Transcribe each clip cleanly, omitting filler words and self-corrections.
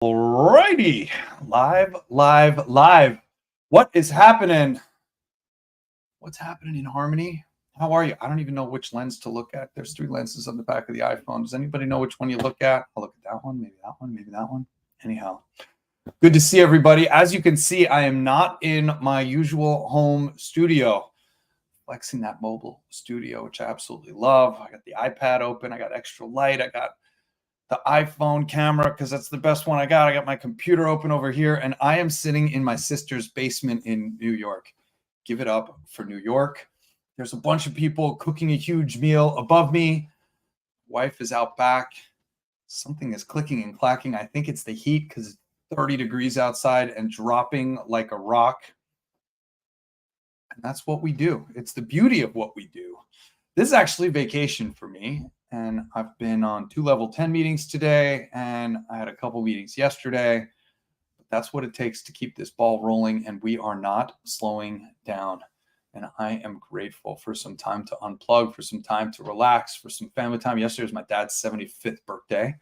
Alrighty, live. What is happening? What's happening in Harmony? How are you? I don't even know which lens to look at. There's 3 lenses on the back of the iPhone. Does anybody know which one you look at? I'll look at that one, maybe that one, maybe that one. Anyhow, good to see everybody. As you can see, I am not in my usual home studio. Flexing that mobile studio, which I absolutely love. I got the iPad open. I got extra light. I got the iPhone camera because that's the best one I got. I got my computer open over here, and I am sitting in my sister's basement in New York. Give it up for New York. There's a bunch of people cooking a huge meal above me. Wife is out back. Something is clicking and clacking. I think it's the heat because it's 30 degrees outside and dropping like a rock. And that's what we do. It's the beauty of what we do. This is actually vacation for me. And I've been on 2 level 10 meetings today, and I had a couple meetings yesterday. But that's what it takes to keep this ball rolling, and we are not slowing down. And I am grateful for some time to unplug, for some time to relax, for some family time. Yesterday was my dad's 75th birthday.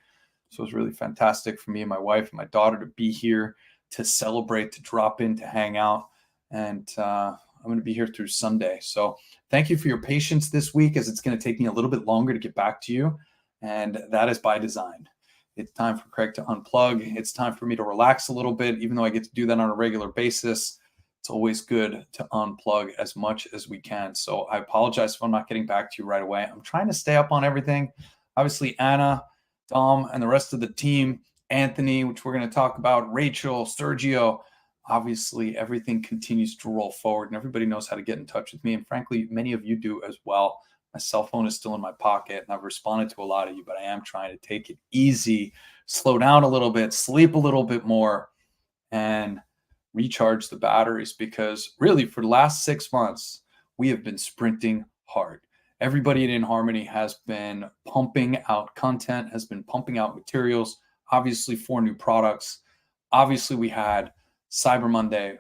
So it was really fantastic for me and my wife and my daughter to be here, to celebrate, to drop in, to hang out. And I'm going to be here through Sunday. So thank you for your patience this week, as it's going to take me a little bit longer to get back to you. And that is by design. It's time for Craig to unplug. It's time for me to relax a little bit, even though I get to do that on a regular basis. It's always good to unplug as much as we can. So I apologize if I'm not getting back to you right away. I'm trying to stay up on everything. Obviously, Anna, Dom, and the rest of the team, Anthony, which we're going to talk about, Rachel, Sergio. Obviously, everything continues to roll forward, and everybody knows how to get in touch with me. And frankly, many of you do as well. My cell phone is still in my pocket, and I've responded to a lot of you, but I am trying to take it easy, slow down a little bit, sleep a little bit more, and recharge the batteries, because really for the last 6 months, we have been sprinting hard. Everybody at inHarmony has been pumping out content, has been pumping out materials, obviously 4 new products. Obviously, we had Cyber Monday,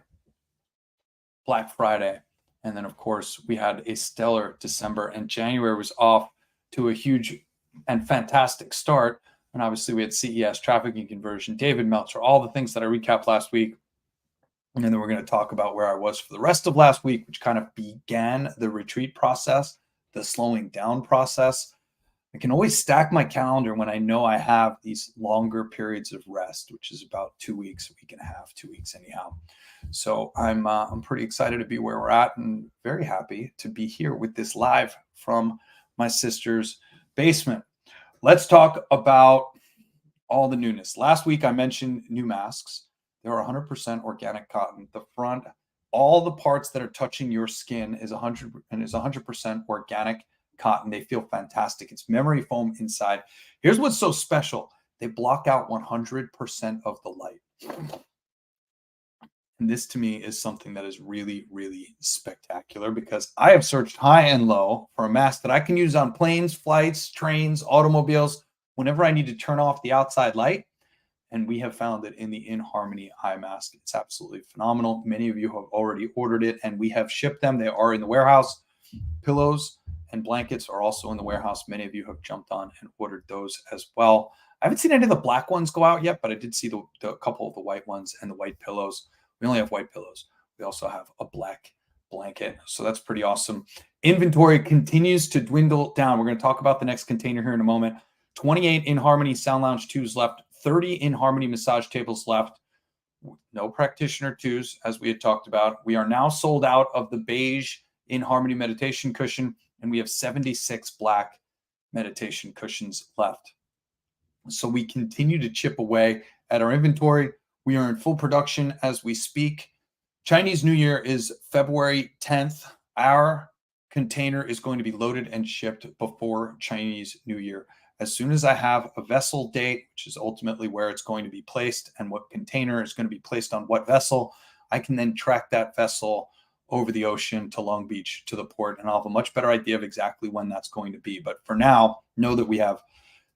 Black Friday, and then of course we had a stellar December, and January was off to a huge and fantastic start. And obviously we had CES, traffic and conversion, David Meltzer, all the things that I recapped last week. And then we're going to talk about where I was for the rest of last week, which kind of began the retreat process, the slowing down process. I can always stack my calendar when I know I have these longer periods of rest, which is about 2 weeks, a week and a half, 2 weeks anyhow. So I'm pretty excited to be where we're at, and very happy to be here with this live from my sister's basement. Let's talk about all the newness. Last week I mentioned new masks. They're 100% organic cotton. The front, all the parts that are touching your skin is 100% organic cotton. They feel fantastic. It's memory foam inside. Here's what's so special. They block out 100% of the light. And this to me is something that is really, really spectacular, because I have searched high and low for a mask that I can use on planes, flights, trains, automobiles, whenever I need to turn off the outside light. And we have found it in the inHarmony eye mask. It's absolutely phenomenal. Many of you have already ordered it, and we have shipped them. They are in the warehouse. Pillows and blankets are also in the warehouse. Many of you have jumped on and ordered those as well. I haven't seen any of the black ones go out yet, but I did see the couple of the white ones and the white pillows. We only have white pillows. We also have a black blanket. So that's pretty awesome. Inventory continues to dwindle down. We're going to talk about the next container here in a moment. 28 inHarmony Sound Lounge 2s left. 30 inHarmony massage tables left. No practitioner 2s, as we had talked about. We are now sold out of the beige inHarmony meditation cushion, and we have 76 black meditation cushions left. So we continue to chip away at our inventory. We are in full production as we speak. Chinese New Year is February 10th. Our container is going to be loaded and shipped before Chinese New Year. As soon as I have a vessel date, which is ultimately where it's going to be placed and what container is going to be placed on what vessel, I can then track that vessel over the ocean to Long Beach, to the port, and I'll have a much better idea of exactly when that's going to be. But for now, know that we have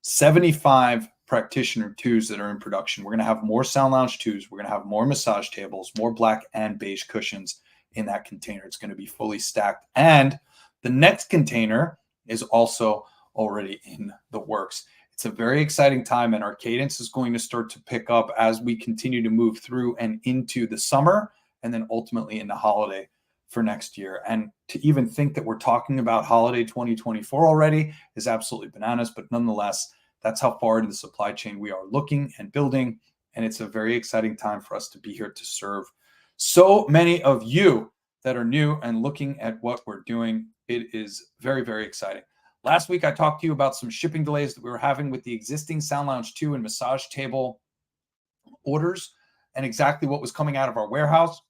75 practitioner 2s that are in production. We're going to have more Sound Lounge 2s. We're going to have more massage tables, more black and beige cushions in that container. It's going to be fully stacked. And the next container is also already in the works. It's a very exciting time, and our cadence is going to start to pick up as we continue to move through and into the summer, and then ultimately into holiday for next year. And to even think that we're talking about holiday 2024 already is absolutely bananas. But nonetheless, that's how far into the supply chain we are looking and building. And it's a very exciting time for us to be here to serve so many of you that are new and looking at what we're doing. It is very, very exciting. Last week, I talked to you about some shipping delays that we were having with the existing SL2 and Massage Table orders and exactly what was coming out of our warehouse.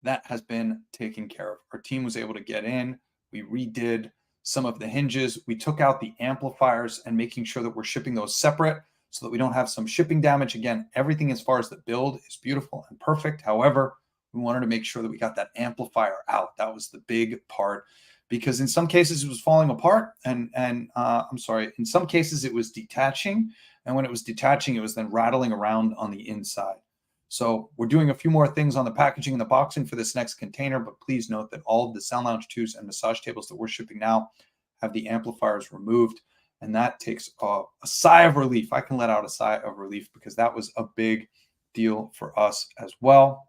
That has been taken care of. Our team was able to get in. We redid some of the hinges. We took out the amplifiers and making sure that we're shipping those separate so that we don't have some shipping damage. Again, everything as far as the build is beautiful and perfect. However, we wanted to make sure that we got that amplifier out. That was the big part, because in some cases it was falling apart, and I'm sorry, in some cases it was detaching, and when it was detaching, it was then rattling around on the inside. So we're doing a few more things on the packaging and the boxing for this next container, but please note that all of the SL2s and massage tables that we're shipping now have the amplifiers removed, and that takes a sigh of relief. I can let out a sigh of relief because that was a big deal for us as well.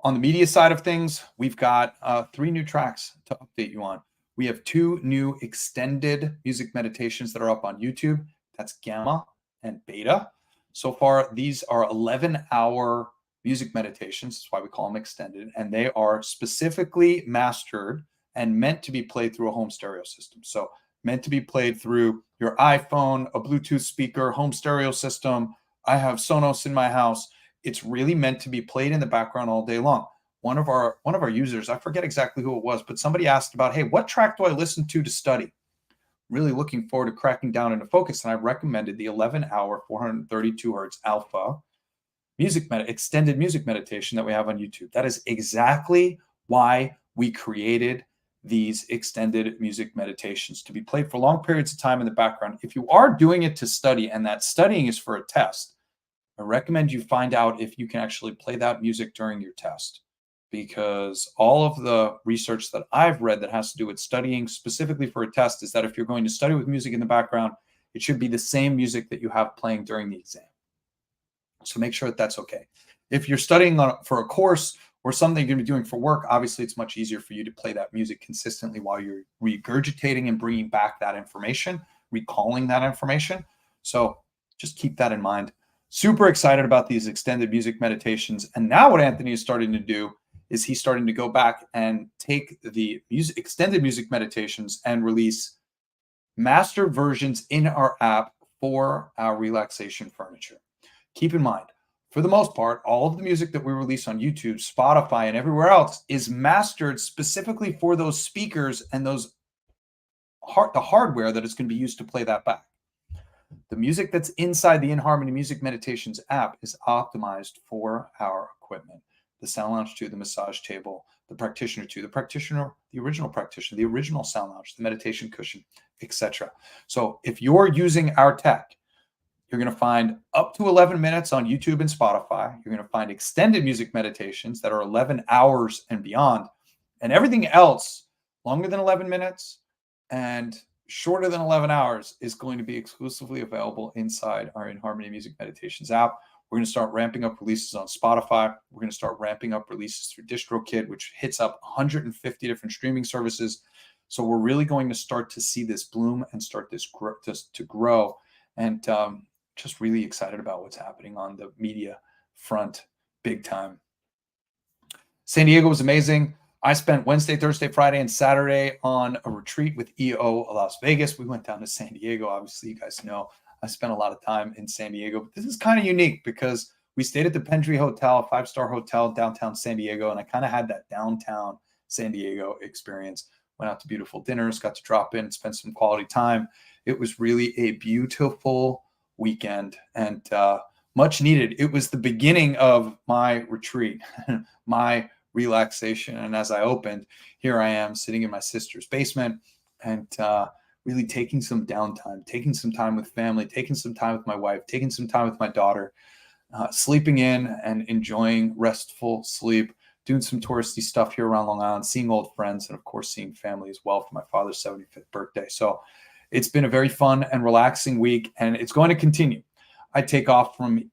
On the media side of things, we've got 3 new tracks to update you on. We have 2 new extended music meditations that are up on YouTube. That's Gamma and Beta. So far, these are 11-hour music meditations. That's why we call them extended. And they are specifically mastered and meant to be played through a home stereo system. So meant to be played through your iPhone, a Bluetooth speaker, home stereo system. I have Sonos in my house. It's really meant to be played in the background all day long. One of our users, I forget exactly who it was, but somebody asked about, hey, what track do I listen to study? Really looking forward to cracking down into focus. And I recommended the 11-hour 432 hertz alpha extended music meditation that we have on YouTube. That is exactly why we created these extended music meditations, to be played for long periods of time in the background. If you are doing it to study, and that studying is for a test, I recommend you find out if you can actually play that music during your test, because all of the research that I've read that has to do with studying specifically for a test is that if you're going to study with music in the background, it should be the same music that you have playing during the exam. So make sure that that's okay. If you're studying for a course or something you're going to be doing for work, obviously it's much easier for you to play that music consistently while you're regurgitating and bringing back that information, recalling that information. So just keep that in mind. Super excited about these extended music meditations. And now what Anthony is starting to do is he's starting to go back and take the extended music meditations and release master versions in our app for our relaxation furniture. Keep in mind, for the most part, all of the music that we release on YouTube, Spotify, and everywhere else is mastered specifically for those speakers and the hardware that is going to be used to play that back. The music that's inside the inHarmony Music Meditations app is optimized for our equipment. The Sound Lounge 2, the Massage Table, the Practitioner 2, the original Practitioner, the original Sound Lounge, the Meditation Cushion, etc. So if you're using our tech, you're going to find up to 11 minutes on YouTube and Spotify. You're going to find extended music meditations that are 11 hours and beyond. And everything else longer than 11 minutes and shorter than 11 hours is going to be exclusively available inside our inHarmony Music Meditations app. We're going to start ramping up releases on Spotify. We're going to start ramping up releases through DistroKid, which hits up 150 different streaming services. So we're really going to start to see this bloom and start this to grow. And just really excited about what's happening on the media front big time. San Diego was amazing. I spent Wednesday, Thursday, Friday, and Saturday on a retreat with EO Las Vegas. We went down to San Diego. Obviously, you guys know I spent a lot of time in San Diego. But this is kind of unique because we stayed at the Pendry Hotel, 5-star hotel, downtown San Diego, and I kind of had that downtown San Diego experience. Went out to beautiful dinners, got to drop in, spend some quality time. It was really a beautiful weekend and much needed. It was the beginning of my retreat, my relaxation. And as I opened, here I am sitting in my sister's basement and really taking some downtime, taking some time with family, taking some time with my wife, taking some time with my daughter, sleeping in and enjoying restful sleep, doing some touristy stuff here around Long Island, seeing old friends, and of course, seeing family as well for my father's 75th birthday. So It's been a very fun and relaxing week, and it's going to continue. I take off from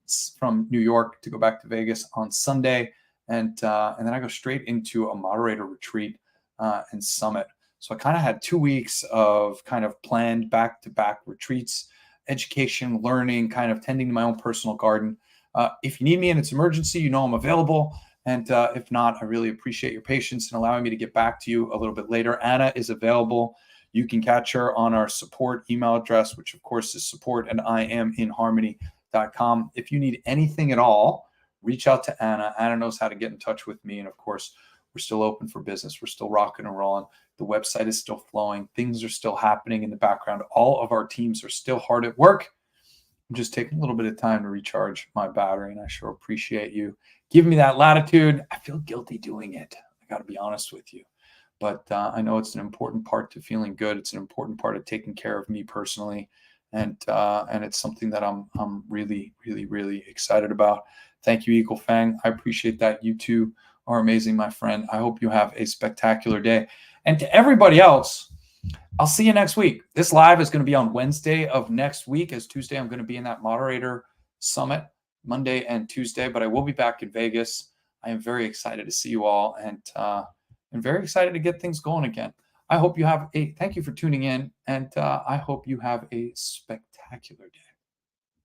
New York to go back to Vegas on Sunday, and then I go straight into a moderator retreat and summit. So I kind of had 2 weeks of kind of planned back-to-back retreats, education, learning, kind of tending to my own personal garden. If you need me and it's emergency, you know I'm available. And if not, I really appreciate your patience and allowing me to get back to you a little bit later. Anna is available. You can catch her on our support email address, which of course is support@IamInHarmony.com. If you need anything at all, reach out to Anna. Anna knows how to get in touch with me. And of course, we're still open for business. We're still rocking and rolling. The website is still flowing. Things are still happening in the background. All of our teams are still hard at work. I'm just taking a little bit of time to recharge my battery, and I sure appreciate you giving me that latitude. I feel guilty doing it. I got to be honest with you. But I know it's an important part to feeling good. It's an important part of taking care of me personally. And it's something that I'm really, really, really excited about. Thank you, Eagle Fang. I appreciate that. You too are amazing, my friend. I hope you have a spectacular day. And to everybody else, I'll see you next week. This live is going to be on Wednesday of next week. As Tuesday, I'm going to be in that moderator summit, Monday and Tuesday, but I will be back in Vegas. I am very excited to see you all, and I'm very excited to get things going again. I hope you have thank you for tuning in, and I hope you have a spectacular day.